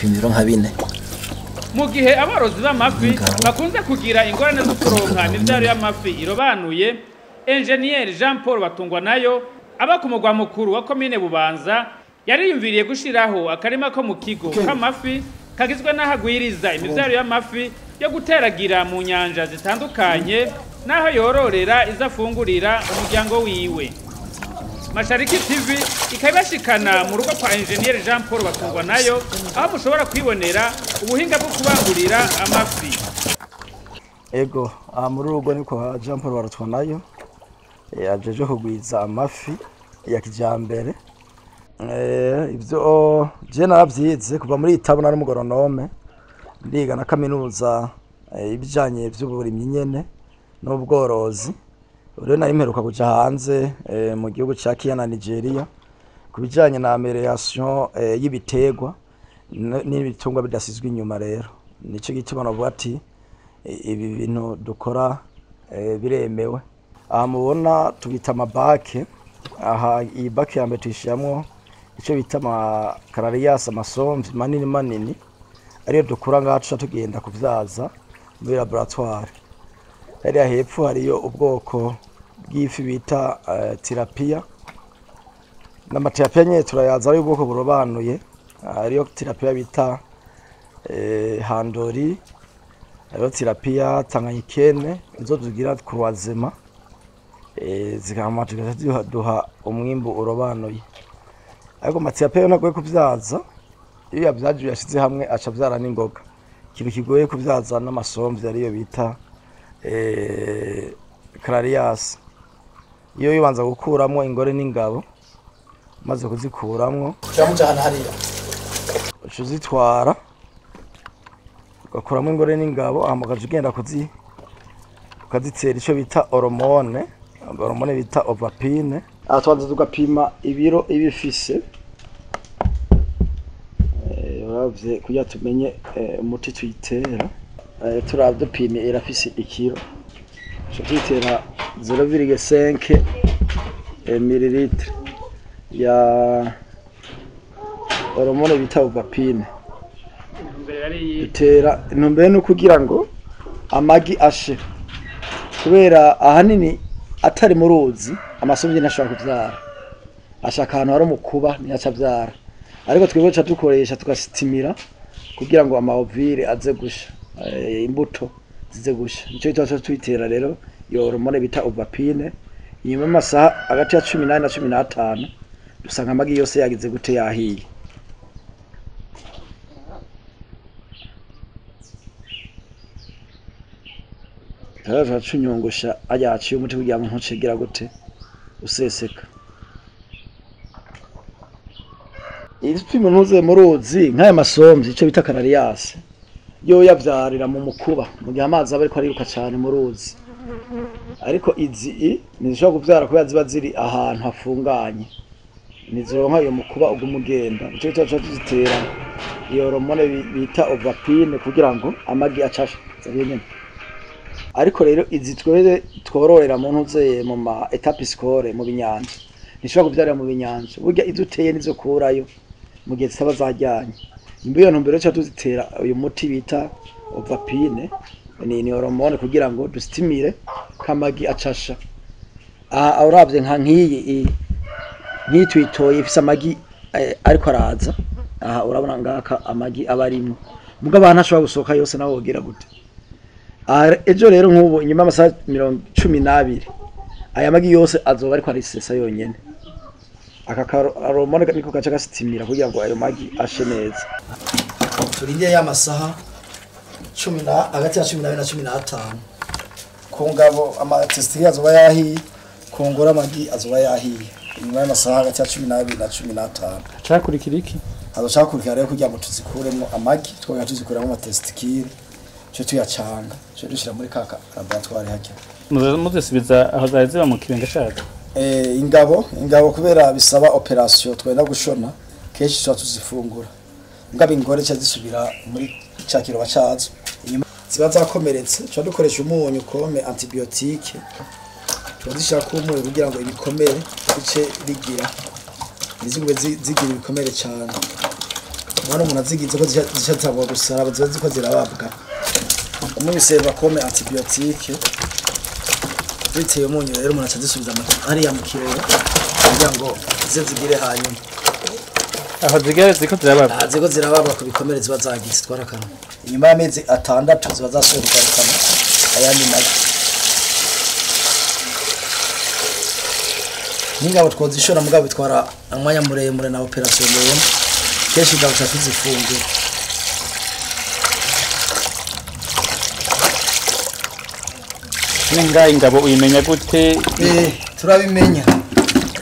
ibipimiro nka 4 mu gihe aborozi b'amafi bakunze kugira ingorane zo kuronka n'ivyaro y'amafi irobanuye. Engineer Jean Paul Batungwa nayo aba ku mugwa mukuru wa commune Bubanza yariyumviriye gushiraho akarima ko mu kigo k'amafi kagizwe n'ahagwiriza imivyaro y'amafi yo guteragira mu nyanja zitandukanye naho yororera izafungurira umuryango wiwe. Mashariki TV ikabashikana mu rugo kwa Engineer Jean Paul Batungwa nayo aho mushobora kwibonera ubuhinga bwo kubangurira amafi. Ego muri rugo niko Jean Paul Batungwa nayo yajeje kugwiza amafi ya kijambere. Ivyo je navyize kuva muri itabona n'umugoronome ndiga na kaminuza ibijanye vy'uburimyi nyene n'ubworozi. Rero nari mperuka kuja hanze mu gihugu ca Kenya na Nigeria kubijanye na amelioration y'ibiterwa n'ibitungwa bidasizwe inyuma. Rero nico gituma navuga ati ibi bintu dukora biremewe. Aha mubona tubita amabake. Aha iyi bake ya mbere tuyishyiramo icyo bita amakarariyasi, amasomvi manini manini ariyo dukura ngaha tuca tugenda kuvyaza muri laboratoire. Hariya hepfo hariyo ubwoko bw'ifi bita tilapia. N'amatilapia nyene turayaza ari ubwoko burobanuye. Hariyo tilapia bita handori, hariyo tilapia tanganyikene, izo tugira croisement. Zikama duha umwimbu urobanuye. Ariko matilapia nagoye kuvyaza, iyo yavyaje yashize hamwe aca vyara n'ingoga. Ikintu kigoye kuvyaza n'amasomvyi ariyo bita Clarias. Iyo yibanza gukuramwo ingore n'ingabo, maze kuzikuramwo cyamujana hariya uzitwara ugakuramwo ingore n'ingabo, amagaje ugenda ukazitera ico bita hormone bita ovapine. Atwanze tugapima ibiro ibifise uravye kuya tumenye umuti tuyitera. Turavye pime irafise ikiro cyo tuyitera 0,5 ml ya hormone bita ovapine. Itera intumbere no kugira ngo amagi ashe, kubera ahanini atari mu ruzi amasomvyi ntashobora kuvyara, ashaka ahantu hari umukuba niyaca vyara. Ariko twebwe ca dukoresha tugasitimira kugira ngo amaovire aze gusha, imbuto zize gusha. Nico gituma tuyitera rero iyo hormone bita ovapine. Inyuma y'amasaha hagati ya 18 na 15 dusanga amagi yose yagize gute yahiye. Haraza cunyongosha ayaciye umuti kugira ngo ntucegera gute useseka. Ibipimo ntuze mu ruzi nk'aya masomvyi ico bita Canarias yo yavyarira mu mukuba mu gihe amazi aba ariko ariruka cyane mu ruzi. Ariko izi nizishobora kuvyara kubera ziba ziri ahantu hafunganye, nizironka iyo mukuba ugumugenda. Ico cyo tuzitera iyo hormone bita ovapine kugira ngo amagi acashe nyene. Ariko rero izi twororera mu ntuze mu ma etape score mu binyanja nishobora kuvyarira mu binyanja. Burya izuteye nizo kurayo mu gihe zisaba zajyanye. Imbiyo ntumbero cyo tuzitera uyu muti bita ovapine ni hormone kugira ngo dustimire kamagi acasha. Aha uravye nka nkiyi twitoye ifise amagi ariko araza. Aha urabona ngaka amagi abarimo mugabo abantu ashobora gusohoka yose nawo wogira gute. Ejo rero nk'ubu inyuma y'amasaha 12 aya magi yose azoba ariko arisesa yonyene. Aka hormone niko gaca gasitimira kugira ngo ayo magi ashe neza. Turinde y'amasaha 10 hagati ya 12 na 15 ku ngabo amatesitiri azoba yahiye, ku ngora amagi azoba yahiye. Inyuma y'amasaha hagati ya 12 na 15 cakurikira iki? Azocakurikira rero kugira ngo tuzikuremo amagi, twoga tuzikuramo amatestikiri cyo tuyacanga cyo dushira muri kaka laboratoire hajya. Muzesibiza aho zari ziba mu kibenga shaka. Ingabo kubera bisaba operation twenda gushona kenshi cyo tuzifungura. Ngabo ingore cyo zisubira muri cakiro bacazo. Inyuma ziba zakomeretse cyo dukoresha umunyu kome antibiotique. Twazishaka umunyu kugira ngo ibikomere bice bigira. Nizigube zigira ibikomere cyane. mwana umuntu azigize ko zishatangwa gusara bazozi ko zirababwa umubise bakome antibiotique biteye umunyu rero umuntu acazisubiza amata hariya mu kirere kugira ngo zigire hanyuma aho zigere ziko zirababwa ziko zirababwa ku bikomere ziba zagize twarakana inyuma y'amezi 6 ziba zasohoka kugarukana ayandi magi n'ingabo twozishora mugabo bitwara amwanya muremure na operation ndende keshi gacha tuzifunge ninga ingabo uyimenya gute turabimenya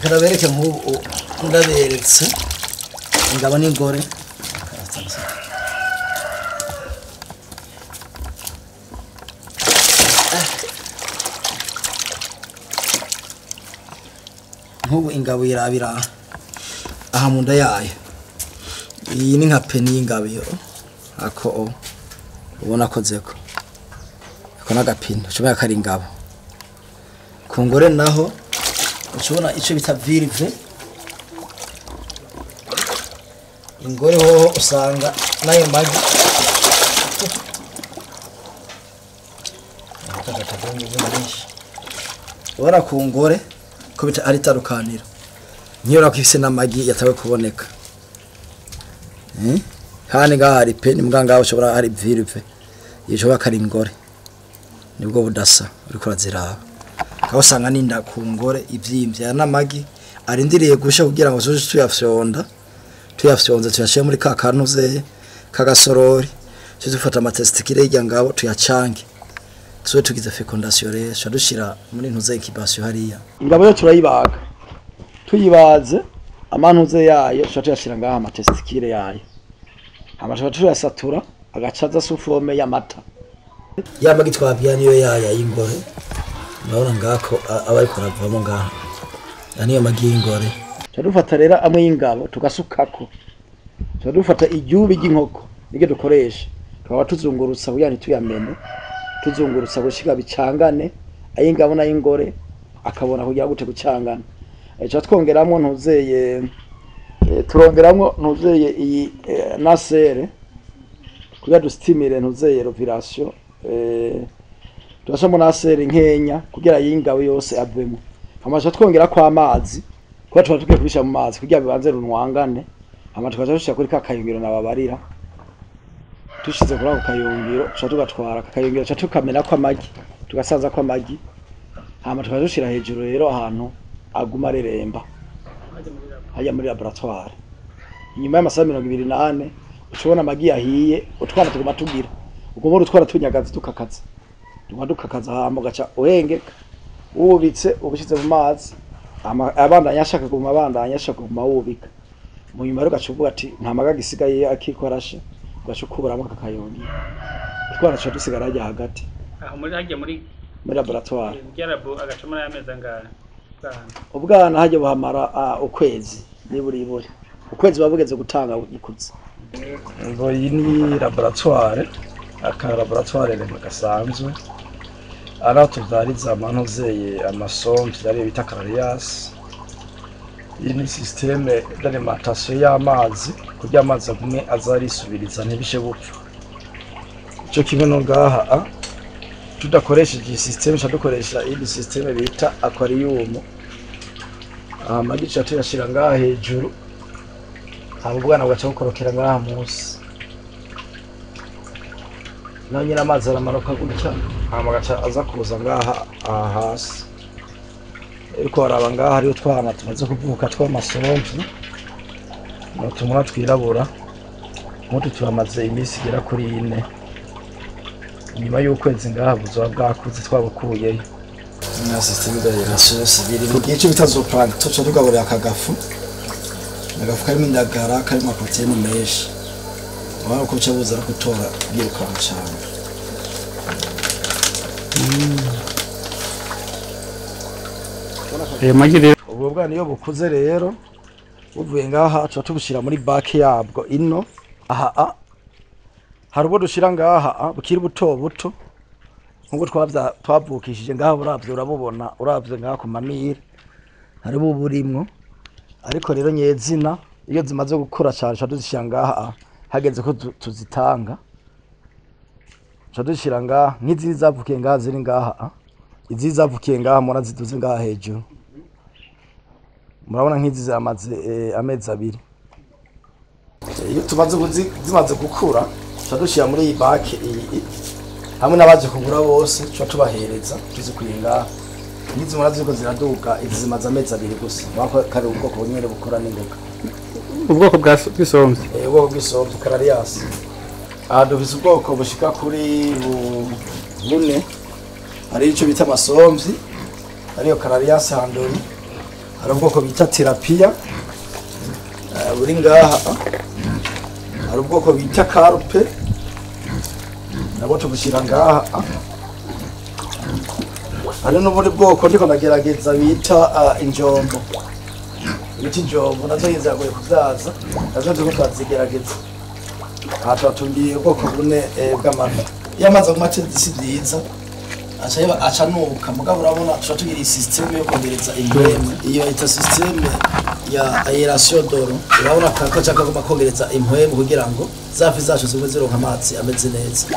karabereke nk'ubu ndaberetse ingabo n'ingore nk'ubu ingabo irabira aha munda yayo iyi ni nka peni y'ingabo yo ako ubona ko zeko ko nagapini ushobora kari ingabo ku ngore naho ushobora ico bita virve ingore hoho usanga nayo magi ubona ku ngore ko bita ari tarukanira nyora kwifise n'amagi yatawe kuboneka kandi ngahari peni muganga ushobora hari virve yishobora kari ingore nibwo budasa uri kuraziraba kaho usanga ninda ku ngore ivyimvya n'amagi arindiriye gusha kugira ngo soje tuyafyonze tuyashiye muri ka kanuze kagasorori cyo dufata amatestikire y'ijya ngabo tuyacange tuwe tugize fecondation rero dushira muri ntuze incubation hariya ingabo yo turayibaga tuyibaze amantuze yayo tuyashira ngaha amatestikire yayo amashaka tuyasatura agacaza sufome y'amata yamagi twabya niyo yaya y'ingore ndabona ngako abari kuravamo ngaha niyo magi y'ingore dufata rero amwe y'ingabo tugasukako dufata ijubi ry'inkoko nige dukoresha twaba tuzungurutsa kugira tuyamene tuzungurutsa gushika bicangane ay'ingabo na y'ingore akabona kugira gute gucangana ejo twongeramo ntuzeye turongeramo ntuzeye iyi nasere kugira dustimire ntuzeye respiration turashamo nasere nkenya kugira y'ingabo yose avemo amasha twongera kwa amazi kuba tugiye kubisha mu mazi kugira bibanze runwangane amatwashasha kuri kakayungiro nababarira tushize kuri ako kayungiro tugatwara kakayungiro tukamena kwa amagi tugasanza kwa amagi hama tukadushira hejuru rero ahantu aguma reremba hajya muri laboratoire inyuma y'amasaha 28 ushobona amagi yahiye utwana tuguma tugira ugomba utwara tunyagaza dukakaza hama gaca uhengeka ubitse ubishize mu mazi abandanya ashaka guma abandanya ashaka guma ubika mu nyuma rero gacuvuga ati nta magaga isigaye akikorashe gashukuburamo kakayongi twara cyo dusigara hajya hagati aho muri hajya muri laboratoire byarabo agacuma y'ameza ngana ubwana hajya buhamara ukwezi niburi ukwezi babugeze gutanga ikuze ngo iyi ni laboratoire aka laboratoire rero gasanzwe ara tuzariza amanozeye amasombe yari bita carrias iyi ni systeme d'alimentation y'amazi kugira amazi agumwe azarisubiriza ntibishe bupfa cyo kimwe no ngaha tudakoresheje iyi systeme dukoresha iyi systeme bita aquarium amagi cyacu yashira ngaha hejuru abo bwana bwaca gukorokera ngaha munsi nanyira amazi aramanuka gutya amagaca aza kuza ngaha hasi ariko haraba ngaha hariyo twana tumaze kuvuka tw'amasombe n'utumwa twirabura mutu turamaze iminsi igera kuri 4 nyuma y'ukwezi ngaha buzoba bwakuze twabukuyeyo na systeme d'alimentation civile mu gihe cyo bitazoplankton cyo tugaburira akagafu agafu karimo indagara karimo proteine menshi waba ko cyabuza no gutora biruka cyane magire ubwo bwana iyo bukuze rero uvuye ngaha cyo tubushira muri bake yabwo ino aha harubo dushira ngaha bukiri buto nkuko twavukishije ngaha uravye urabubona uravye ngaha ku mamire haribo burimwo ariko rero nyezina iyo zimaze gukura cyane cyo duzishira ngaha hageze ko tuzitanga cha dushira ngaha nk'izi zavukiye ngaha ziri ngaha izi zavukiye ngaha mura ziduze ngaha hejuru murabona nk'izi zamaze amezi abiri iyo tumaze zimaze gukura cha dushira muri iyi bake iyi hamwe n'abaje kugura bose cyo tubahereza tuzikuye ngaha n'izi mura ziko ziraduka izi zimaze amezi abiri gusa bako kare ubwoko bunyere bukora n'ingoga ubwoko bw'isombe ubwoko bw'isombe Cararias dufise ubwoko bushika kuri bune hari ico bita amasomvyi ariyo Cararias handori hari ubwoko bita Terapia buri ngaha hari ubwoko bita Carpe nabo tubushira ngaha hari n'ubundi bwoko ndiko nagerageza bita injombo ibiti njombo nazo yizagoye kuvyaza nazo ndiko twazigerageza tutungiye ubwoko bune bw'amafi yamaze kumate disi byiza aca nuka mugabo urabona tugira systeme yo kongereza impwemu iyo ita systeme ya aeration d'eau urabona kako cyaka kuma kongereza impwemu kugira ngo zafi zacu zimwe zironka amazi ameze neza.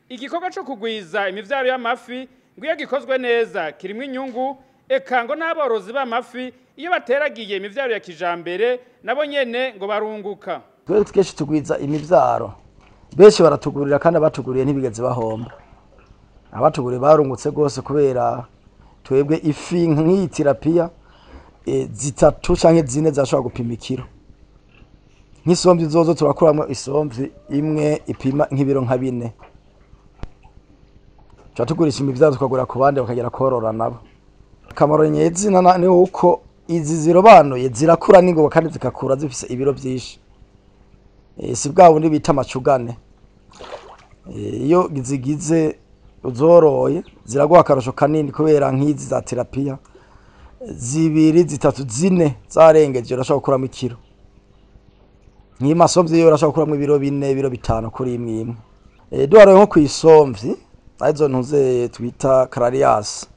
Igikorwa cyo kugwiza imivyaro y'amafi ngiyo gikozwe neza kirimo inyungu ekango n'aborozi b'amafi iyo bateragiye imivyaro ya kijambere nabo nyene ngo barunguka. Twese keshi tugwiza imivyaro benshi baratugurira kandi abatuguriye ntibigeze bahomba abatuguriye barungutse gose kubera twebwe ifi nk'iyi Terapia zitatu canke zine zashobora gupima ikiro nk'isomvyi zozo turakuramo isomvyi imwe ipima nk'ibiro nka 4 tugurisha imivyaro tukagura ku bandi bakagera korora nabo akamaro nyezi ni uko izi zirobanuye zirakura n'ingoga kandi zikakura zifise ibiro byinshi si bwa bundi bita amacugane iyo zigize uzoroye ziraguha akarusho kanini kubera nk'izi za Terapia zibiri zitatu zine zarengeje urashobora gukuramo ikiro nk'imasomvyi yo urashobora gukuramo ibiro 4 ibiro 5 kuri imwe duharoye nko kwisomvyi aizo ntuze twita Cararias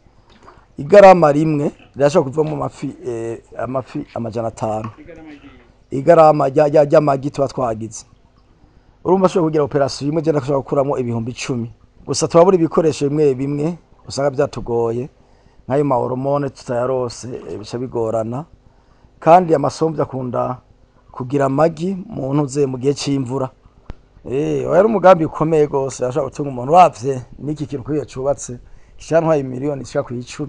igarama rimwe rirashobora kuvamo amafi amajana 5 igarama y'amagi tuba twagize urumva shobora kugira operation imwe je ndashobora gukuramo ibihumbi 10 gusa twabura ibikoresho bimwe usanga byatugoye nk'ayo ma hormone tutayarose bica bigorana kandi amasomvyi akunda kugira amagi mu ntuze mu gihe c'imvura wari umugambi ukomeye gose ashaka gutunga umuntu wavye niki kintu kuyo cubatse cyantwaye miliyoni ishaka ku 10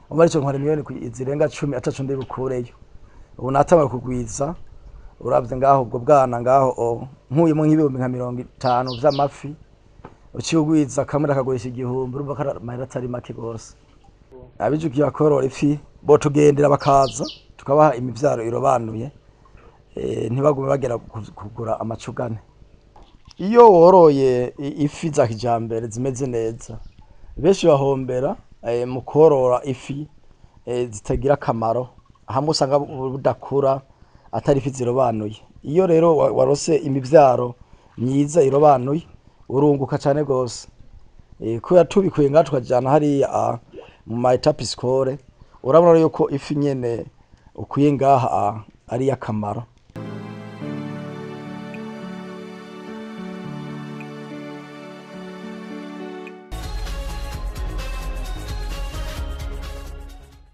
umva ariko nkora miliyoni zirenga 10 atacu ndi bukureyo ubu natanga kugwiza uravye ngaho ubwo bwana ngaho nkuyemo nk'ibihumbi nka 50 vy'amafi uciyugwiza kamera kagoresha igihumbi urumva karamahera atari make gose abijukiye akorora ifi bo tugendera bakaza tukabaha imivyaro irobanuye ntibagume bagera kugura amacugane iyo woroye ifi za kijambere zimeze neza benshi bahombera mu korora ifi zitagira kamaro hamwe usanga budakura atari ifi zirobanuye iyo rero warose imivyaro myiza irobanuye urunguka cyane gose kuya tubikuye ngaho tukajana hari mu ma etape score urabona yuko ifi nyene ukuye ngaha ari yakamaro